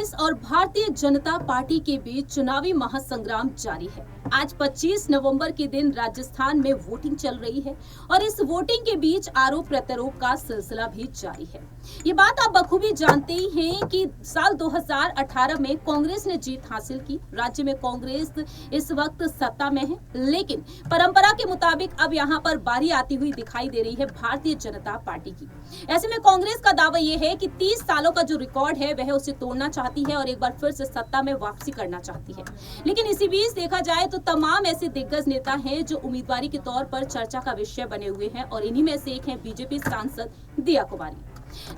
कांग्रेस और भारतीय जनता पार्टी के बीच चुनावी महासंग्राम जारी है। आज 25 नवंबर के दिन राजस्थान में वोटिंग चल रही है और इस वोटिंग के बीच आरोप प्रत्यारोप का सिलसिला भी जारी है। ये बात आप बखूबी जानते ही हैं कि साल 2018 में कांग्रेस ने जीत हासिल की। राज्य में कांग्रेस इस वक्त सत्ता में है, लेकिन परंपरा के मुताबिक अब यहाँ पर बारी आती हुई दिखाई दे रही है भारतीय जनता पार्टी की। ऐसे में कांग्रेस का दावा यह है कि 30 सालों का जो रिकॉर्ड है वह उसे तोड़ना चाहती है और एक बार फिर से सत्ता में वापसी करना चाहती है। लेकिन इसी बीच देखा जाए तो तमाम ऐसे दिग्गज नेता हैं जो उम्मीदवारी के तौर पर चर्चा का विषय बने हुए हैं और इन्हीं में से एक है बीजेपी सांसद दिया कुमारी।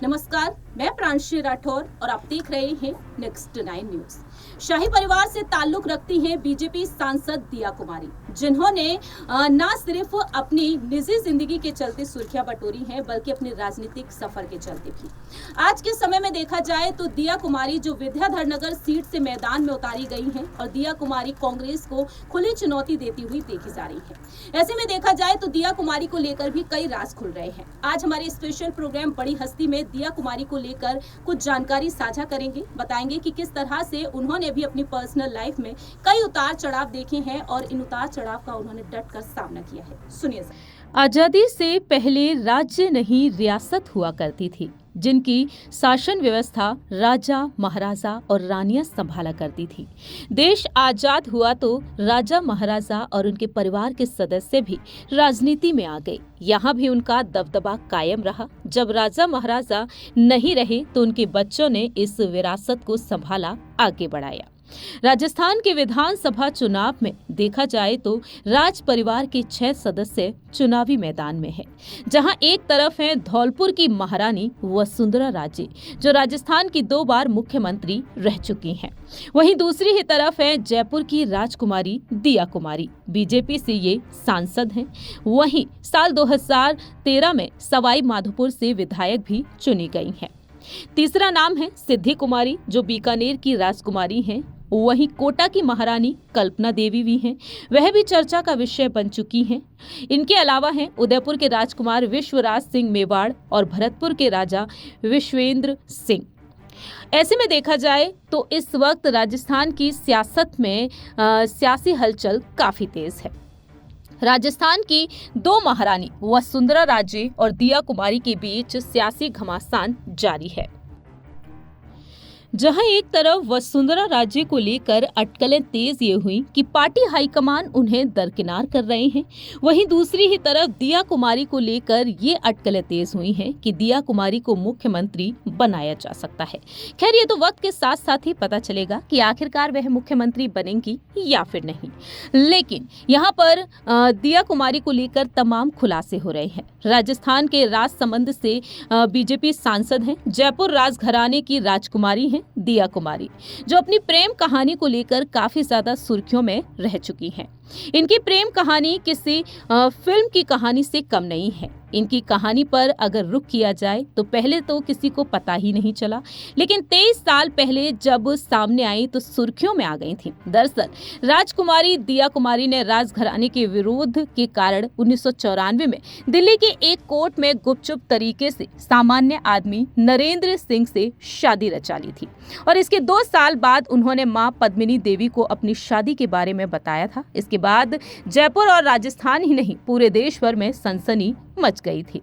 नमस्कार, मैं प्रांशी राठौर और आप देख रहे हैं नेक्स्ट 9 न्यूज। शाही परिवार से ताल्लुक रखती हैं बीजेपी सांसद दिया कुमारी, जिन्होंने न सिर्फ अपनी निजी जिंदगी के चलते सुर्खियां बटोरी हैं बल्कि अपने राजनीतिक सफर के चलते भी। आज के समय में देखा जाए तो दिया कुमारी जो विद्याधर नगर सीट से मैदान में उतारी गई हैं और दिया कुमारी कांग्रेस को खुली चुनौती देती हुई देखी जा रही है। ऐसे में देखा जाए तो दिया कुमारी को लेकर भी कई राज खुल रहे हैं। आज हमारे स्पेशल प्रोग्राम बड़ी हस्ती में दिया कुमारी को लेकर कुछ जानकारी साझा करेंगे, बताएंगे कि किस तरह से उन्होंने भी अपनी पर्सनल लाइफ में कई उतार चढ़ाव देखे हैं और इन उतार चढ़ाव का उन्होंने डट कर सामना किया है। सुनिए। आजादी से पहले राज्य नहीं रियासत हुआ करती थी, जिनकी शासन व्यवस्था राजा, महाराजा और रानियां संभाला करती थी। देश आजाद हुआ तो राजा, महाराजा और उनके परिवार के सदस्य भी राजनीति में आ गए। यहाँ भी उनका दबदबा कायम रहा। जब राजा महाराजा नहीं रहे तो उनके बच्चों ने इस विरासत को संभाला, आगे बढ़ाया। राजस्थान के विधानसभा चुनाव में देखा जाए तो राज परिवार के 6 सदस्य चुनावी मैदान में हैं, जहां एक तरफ है धौलपुर की महारानी वसुंधरा राजे, जो राजस्थान की 2 बार मुख्यमंत्री रह चुकी हैं। वहीं दूसरी ही तरफ है जयपुर की राजकुमारी दिया कुमारी, बीजेपी से ये सांसद हैं। वहीं साल 2013 में सवाई माधोपुर से विधायक भी चुनी गई हैं। तीसरा नाम है सिद्धि कुमारी, जो बीकानेर की राजकुमारी हैं। वहीं कोटा की महारानी कल्पना देवी भी हैं, वह भी चर्चा का विषय बन चुकी हैं। इनके अलावा हैं उदयपुर के राजकुमार विश्वराज सिंह मेवाड़ और भरतपुर के राजा विश्वेंद्र सिंह। ऐसे में देखा जाए तो इस वक्त राजस्थान की सियासत में सियासी हलचल काफी तेज है। राजस्थान की 2 महारानी वसुंधरा राजे और दिया कुमारी के बीच सियासी घमासान जारी है। जहां एक तरफ वसुंधरा राजे को लेकर अटकलें तेज ये हुई कि पार्टी हाईकमान उन्हें दरकिनार कर रहे हैं, वहीं दूसरी ही तरफ दिया कुमारी को लेकर ये अटकलें तेज हुई हैं कि दिया कुमारी को मुख्यमंत्री बनाया जा सकता है। खैर, ये तो वक्त के साथ साथ ही पता चलेगा कि आखिरकार वह मुख्यमंत्री बनेंगी या फिर नहीं। लेकिन यहाँ पर दिया कुमारी को लेकर तमाम खुलासे हो रहे हैं। राजस्थान के राजसमंद से बीजेपी सांसद हैं, जयपुर राजघराने की राजकुमारी हैं दिया कुमारी, जो अपनी प्रेम कहानी को लेकर काफी ज्यादा सुर्खियों में रह चुकी हैं। इनकी प्रेम कहानी किसी फिल्म की कहानी से कम नहीं है। इनकी कहानी पर अगर रुख किया जाए तो पहले तो किसी को पता ही नहीं चला, लेकिन 23 साल पहले जब सामने आई तो सुर्खियों में आ गई थी। दरअसल राजकुमारी दिया कुमारी ने राजघराने के विरोध के कारण 1994 में दिल्ली के एक कोर्ट में गुपचुप तरीके से सामान्य आदमी नरेंद्र सिंह से शादी रचा ली थी और इसके 2 साल बाद उन्होंने मां पद्मिनी देवी को अपनी शादी के बारे में बताया था। इसके बाद जयपुर और राजस्थान ही नहीं, पूरे देश भर में सनसनी मच गई थी।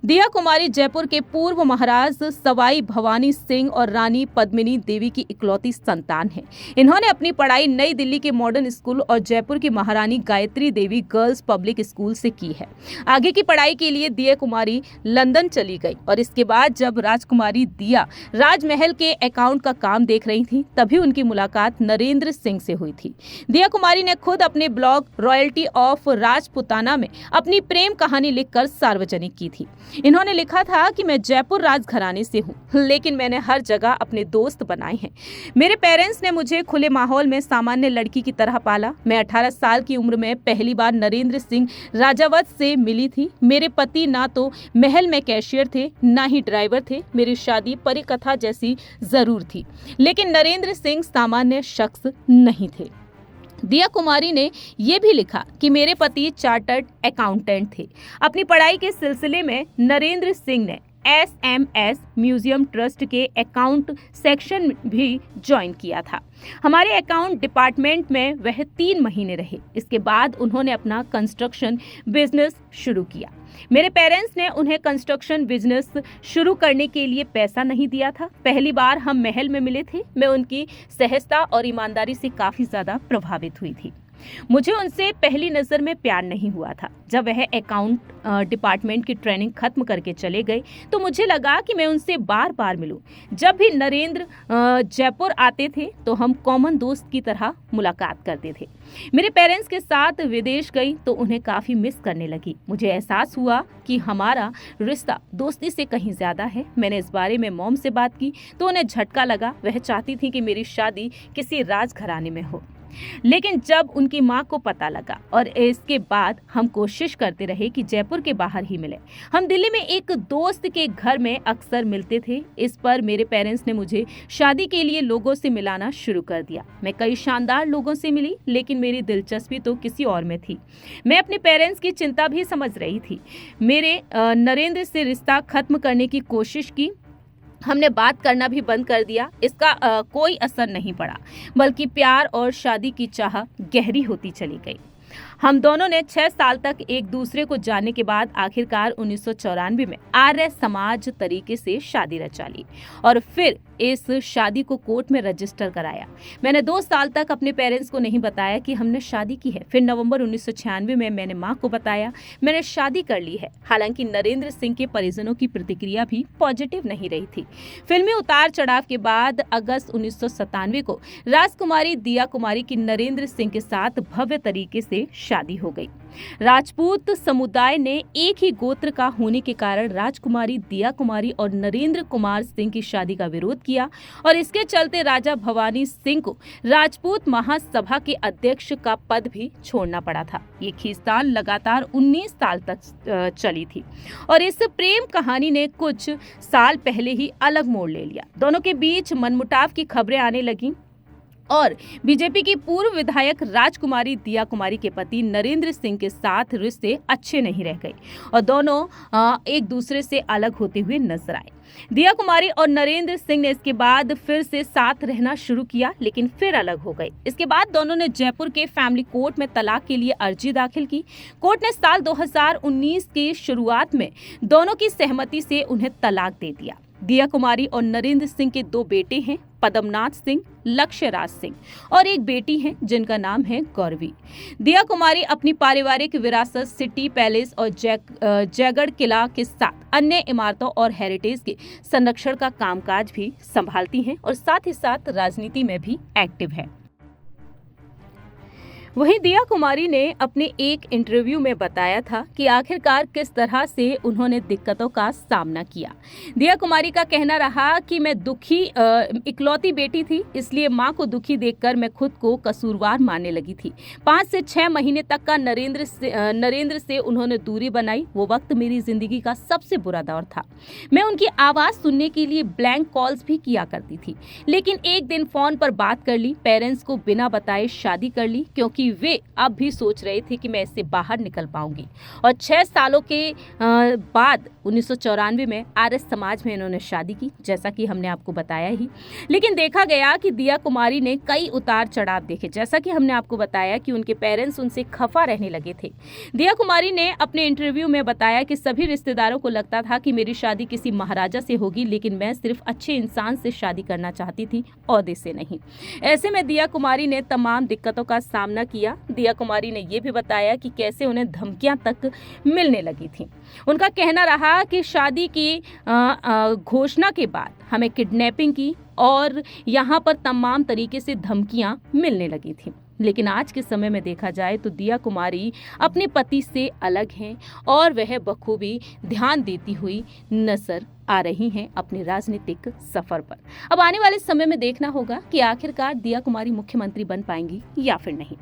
दिया कुमारी जयपुर के पूर्व महाराज सवाई भवानी सिंह और रानी पद्मिनी देवी की इकलौती संतान है। इन्होंने अपनी पढ़ाई नई दिल्ली के मॉडर्न स्कूल और जयपुर की महारानी Gayatri Devi girls public school से की है। आगे की पढ़ाई के लिए दिया कुमारी लंदन चली गई और इसके बाद जब राजकुमारी दिया राजमहल के अकाउंट का काम देख रही थी, तभी उनकी मुलाकात नरेंद्र सिंह से हुई थी। दिया कुमारी ने खुद अपने ब्लॉग रॉयल्टी ऑफ राजपुताना में अपनी प्रेम कहानी लिखकर सार्वजनिक की थी। इन्होंने लिखा था कि मैं जयपुर राजघराने से हूँ, लेकिन मैंने हर जगह अपने दोस्त बनाए हैं। मेरे पेरेंट्स ने मुझे खुले माहौल में सामान्य लड़की की तरह पाला। मैं 18 साल की उम्र में पहली बार नरेंद्र सिंह राजावत से मिली थी। मेरे पति ना तो महल में कैशियर थे, ना ही ड्राइवर थे। मेरी शादी परिकथा जैसी जरूर थी, लेकिन नरेंद्र सिंह सामान्य शख्स नहीं थे। दिया कुमारी ने यह भी लिखा कि मेरे पति चार्टर्ड अकाउंटेंट थे। अपनी पढ़ाई के सिलसिले में नरेंद्र सिंह ने SMS म्यूजियम ट्रस्ट के अकाउंट सेक्शन भी ज्वाइन किया था। हमारे अकाउंट डिपार्टमेंट में वह 3 महीने रहे। इसके बाद उन्होंने अपना कंस्ट्रक्शन बिजनेस शुरू किया। मेरे पेरेंट्स ने उन्हें कंस्ट्रक्शन बिजनेस शुरू करने के लिए पैसा नहीं दिया था। पहली बार हम महल में मिले थे। मैं उनकी सहजता और ईमानदारी से काफी ज्यादा प्रभावित हुई थी। मुझे उनसे पहली नज़र में प्यार नहीं हुआ था। जब वह अकाउंट डिपार्टमेंट की ट्रेनिंग खत्म करके चले गए तो मुझे लगा कि मैं उनसे बार बार मिलूं। जब भी नरेंद्र जयपुर आते थे तो हम कॉमन दोस्त की तरह मुलाकात करते थे। मेरे पेरेंट्स के साथ विदेश गई तो उन्हें काफ़ी मिस करने लगी। मुझे एहसास हुआ कि हमारा रिश्ता दोस्ती से कहीं ज़्यादा है। मैंने इस बारे में मॉम से बात की तो उन्हें झटका लगा। वह चाहती थी कि मेरी शादी किसी राजघराने में हो। लेकिन जब उनकी मां को पता लगा और इसके बाद हम कोशिश करते रहे कि जयपुर के बाहर ही मिले। हम दिल्ली में एक दोस्त के घर में अक्सर मिलते थे। इस पर मेरे पेरेंट्स ने मुझे शादी के लिए लोगों से मिलाना शुरू कर दिया। मैं कई शानदार लोगों से मिली लेकिन मेरी दिलचस्पी तो किसी और में थी। मैं अपने पेरेंट्स की चिंता भी समझ रही थी। मेरे नरेंद्र से रिश्ता खत्म करने की कोशिश की। हमने बात करना भी बंद कर दिया। इसका कोई असर नहीं पड़ा, बल्कि प्यार और शादी की चाह गहरी होती चली गई। हम दोनों ने 6 साल तक एक दूसरे को जानने के बाद आखिरकार 1994 में आर्य समाज तरीके से शादी रचा ली और फिर इस शादी को कोर्ट में रजिस्टर कराया। मैंने 2 साल तक अपने पेरेंट्स को नहीं बताया कि हमने शादी की है। फिर नवंबर 1996 में मैंने मां को बताया मैंने शादी कर ली है। हालांकि नरेंद्र सिंह के परिजनों की प्रतिक्रिया भी पॉजिटिव नहीं रही थी। फिल्मी उतार चढ़ाव के बाद अगस्त 1997 को राजकुमारी दिया कुमारी की नरेंद्र सिंह के साथ भव्य तरीके से शादी हो गई। राजपूत समुदाय ने एक ही गोत्र का होने के कारण राजकुमारी दिया कुमारी और नरेंद्र कुमार सिंह की शादी का विरोध किया और इसके चलते राजा भवानी सिंह को राजपूत महासभा के अध्यक्ष का पद भी छोड़ना पड़ा था। ये खींचतान लगातार 19 साल तक चली थी और इस प्रेम कहानी ने कुछ साल पहले ही अलग मोड़ ले लिया। दोनों के बीच मनमुटाव की खबरें आने लगी और बीजेपी की पूर्व विधायक राजकुमारी दिया कुमारी के पति नरेंद्र सिंह के साथ रिश्ते अच्छे नहीं रह गए और दोनों एक दूसरे से अलग होते हुए नजर आए। दिया कुमारी और नरेंद्र सिंह ने इसके बाद फिर से साथ रहना शुरू किया लेकिन फिर अलग हो गए। इसके बाद दोनों ने जयपुर के फैमिली कोर्ट में तलाक के लिए अर्जी दाखिल की। कोर्ट ने साल 2019 की शुरुआत में दोनों की सहमति से उन्हें तलाक दे दिया। दिया कुमारी और नरेंद्र सिंह के 2 बेटे हैं, पद्मनाथ सिंह, लक्ष्यराज सिंह और एक बेटी है जिनका नाम है गौरवी। दिया कुमारी अपनी पारिवारिक विरासत सिटी पैलेस और जयगढ़ किला के साथ अन्य इमारतों और हेरिटेज के संरक्षण का कामकाज भी संभालती हैं और साथ ही साथ राजनीति में भी एक्टिव है। वहीं दिया कुमारी ने अपने एक इंटरव्यू में बताया था कि आखिरकार किस तरह से उन्होंने दिक्कतों का सामना किया। दिया कुमारी का कहना रहा कि मैं दुखी इकलौती बेटी थी, इसलिए मां को दुखी देखकर मैं खुद को कसूरवार मानने लगी थी। 5 से 6 महीने तक का नरेंद्र से उन्होंने दूरी बनाई। वो वक्त मेरी जिंदगी का सबसे बुरा दौर था। मैं उनकी आवाज़ सुनने के लिए ब्लैंक कॉल्स भी किया करती थी, लेकिन एक दिन फ़ोन पर बात कर ली। पेरेंट्स को बिना बताए शादी कर ली क्योंकि वे अब भी सोच रहे थे कि मैं इससे बाहर निकल पाऊंगी। और 6 सालों के बाद 1994 में आर्य समाज में इन्होंने शादी की, जैसा कि हमने आपको बताया ही। लेकिन देखा गया कि दिया कुमारी ने कई उतार चढ़ाव देखे। जैसा कि हमने आपको बताया कि उनके पेरेंट्स उनसे खफा रहने लगे थे। दिया कुमारी ने अपने इंटरव्यू में बताया कि सभी रिश्तेदारों को लगता था कि मेरी शादी किसी महाराजा से होगी, लेकिन मैं सिर्फ अच्छे इंसान से शादी करना चाहती थी, ओहदे से नहीं। ऐसे में दिया कुमारी ने तमाम दिक्कतों का सामना किया। दिया कुमारी ने यह भी बताया कि कैसे उन्हें धमकियां तक मिलने लगी थी। उनका कहना रहा कि शादी की घोषणा के बाद हमें किडनैपिंग की और यहाँ पर तमाम तरीके से धमकियां मिलने लगी थी। लेकिन आज के समय में देखा जाए तो दिया कुमारी अपने पति से अलग हैं और वह बखूबी ध्यान देती हुई नजर आ रही हैं अपने राजनीतिक सफर पर। अब आने वाले समय में देखना होगा कि आखिरकार दिया कुमारी मुख्यमंत्री बन पाएंगी या फिर नहीं।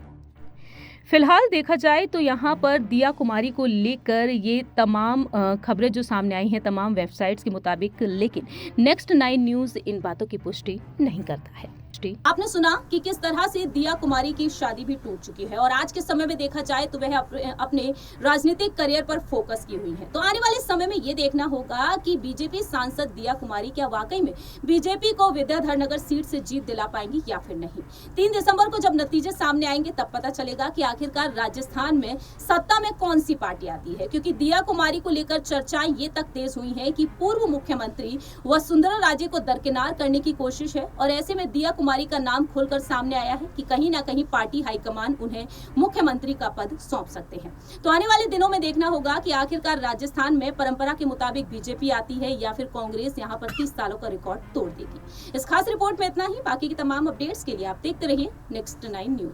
फिलहाल देखा जाए तो यहाँ पर दिया कुमारी को लेकर ये तमाम खबरें जो सामने आई हैं तमाम वेबसाइट्स के मुताबिक, लेकिन नेक्स्ट 9 न्यूज़ इन बातों की पुष्टि नहीं करता है। आपने सुना कि किस तरह से दिया कुमारी की शादी भी टूट चुकी है और आज के समय में देखा जाए तो वह अपने राजनीतिक करियर पर फोकस की हुई है। तो आने वाले समय में ये देखना होगा कि बीजेपी सांसद दिया कुमारी क्या वाकई में बीजेपी को विद्याधर नगर सीट से जीत दिला पाएंगी या फिर नहीं। 3 दिसंबर को जब नतीजे सामने आएंगे तब पता चलेगा कि आखिरकार राजस्थान में सत्ता में कौन सी पार्टी आती है, क्योंकि दिया कुमारी को लेकर चर्चाएं ये तक तेज हुई है कि पूर्व मुख्यमंत्री वसुंधरा राजे को दरकिनार करने की कोशिश है और ऐसे में दिया कुमारी का नाम खुलकर सामने आया है कि कहीं ना कहीं पार्टी हाईकमान उन्हें मुख्यमंत्री का पद सौंप सकते हैं। तो आने वाले दिनों में देखना होगा कि आखिरकार राजस्थान में परंपरा के मुताबिक बीजेपी आती है या फिर कांग्रेस यहां पर 30 सालों का रिकॉर्ड तोड़ देगी। इस खास रिपोर्ट में इतना ही। बाकी की तमाम अपडेट्स के लिए आप देखते रहिए नेक्स्ट 9 न्यूज।